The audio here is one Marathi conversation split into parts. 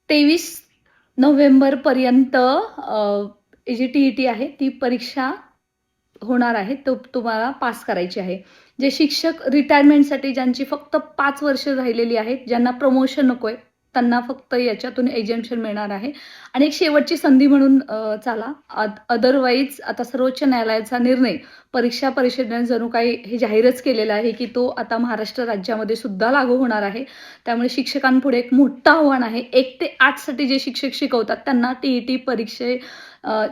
23 नोव्हेंबरपर्यंत जी TET आहे ती परीक्षा होणार आहे. तो तुम्हाला पास करायची आहे. जे शिक्षक रिटायरमेंटसाठी ज्यांची फक्त 5 वर्ष राहिलेली आहेत, ज्यांना प्रमोशन नकोय, त्यांना फक्त याच्यातून एक्झम्पशन मिळणार आहे. आणि एक शेवटची संधी म्हणून चाला. अदरवाईज आता सर्वोच्च न्यायालयाचा निर्णय परीक्षा परिषदेने जणू काही हे जाहीरच केलेलं आहे, की तो आता महाराष्ट्र राज्यामध्ये सुद्धा लागू होणार आहे. त्यामुळे शिक्षकांपुढे एक मोठं आव्हान आहे. 1 ते 8 साठी जे शिक्षक शिकवतात त्यांना TET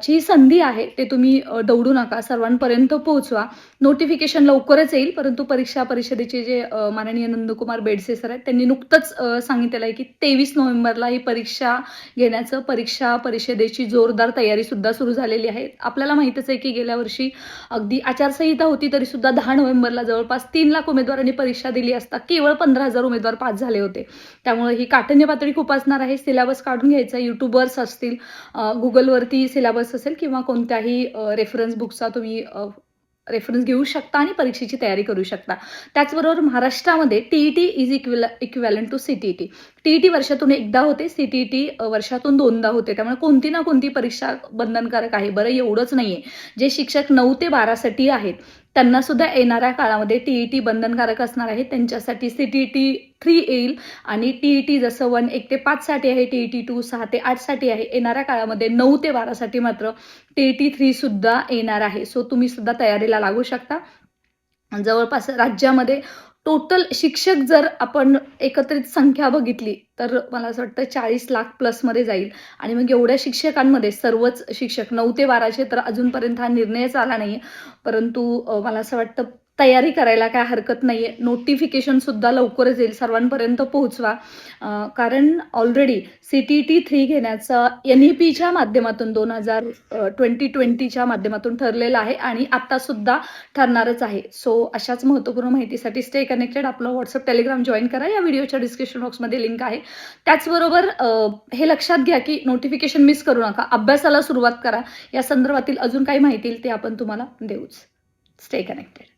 ची संधी आहे. ते तुम्ही दौडू नका. सर्वांपर्यंत पोहोचवा. नोटिफिकेशन लवकरच येईल, परंतु परीक्षा परिषदेचे जे माननीय नंदकुमार बेडसे सर आहेत, त्यांनी नुकतंच सांगितलेलं आहे, की 23 नोव्हेंबरला ही परीक्षा घेण्याचं परीक्षा परिषदेची जोरदार तयारी सुद्धा सुरू झालेली आहे. आपल्याला माहीतच आहे, की गेल्या वर्षी अगदी आचारसंहिता होती तरी सुद्धा 10 नोव्हेंबरला जवळपास 3 लाख उमेदवारांनी परीक्षा दिली असता केवळ 15,000 उमेदवार पास झाले होते. त्यामुळे ही काठिण्य पातळी खूप असणार आहे. सिलेबस काढून घ्यायचा. YouTubeर्स असतील, Googleवरती सिलेबस असेल किंवा कोणत्याही रेफरन्स बुकचा तुम्ही रेफरन्स घेऊ शकता आणि परीक्षेची तयारी करू शकता. त्याचबरोबर महाराष्ट्रामध्ये TET is equivalent to CTET. TET वर्षातून एकदा होते, CTET वर्षातून 2दा होते. त्यामुळे कोणती ना कोणती परीक्षा बंधनकारक आहे. बरं एवढंच नाहीये. जे शिक्षक 9 ते 12 साठी आहेत, त्यांना सुद्धा येणाऱ्या काळामध्ये TET बंधनकारक असणार आहे. त्यांच्यासाठी CTET 3 येईल आणि TET जसं 1 ते 5 साठी आहे, TET 2 6 ते 8 साठी आहे. येणाऱ्या काळामध्ये 9 ते 12 साठी मात्र TET 3 सुद्धा येणार आहे. सो तुम्ही सुद्धा तयारीला लागू शकता. जवळपास राज्यामध्ये टोटल शिक्षक जर आपण एकत्रित संख्या बघितली, तर मला असं वाटतं 40 लाख प्लसमध्ये जाईल. आणि मग एवढ्या शिक्षकांमध्ये सर्वच शिक्षक 9 ते 12चे तर अजूनपर्यंत हा निर्णयच आला नाहीये. परंतु मला असं वाटतं तयारी करायला काय हरकत नाहीये. नोटिफिकेशन सुद्धा लवकरच येईल. सर्वांपर्यंत पोहोचवा. कारण ऑलरेडी CTET 3 घेण्याचं NEPच्या माध्यमातून 2020च्या माध्यमातून ठरलेलं आहे आणि आता सुद्धा ठरणारच आहे. सो अशाच महत्त्वपूर्ण माहितीसाठी स्टे कनेक्टेड. आपलं WhatsApp, Telegram जॉइन करा. या व्हिडिओच्या डिस्क्रिप्शन बॉक्समध्ये लिंक आहे. त्याचबरोबर हे लक्षात घ्या, की नोटिफिकेशन मिस करू नका. अभ्यासाला सुरुवात करा. या संदर्भातील अजून काही माहिती येईल ते आपण तुम्हाला देऊच. Stay connected.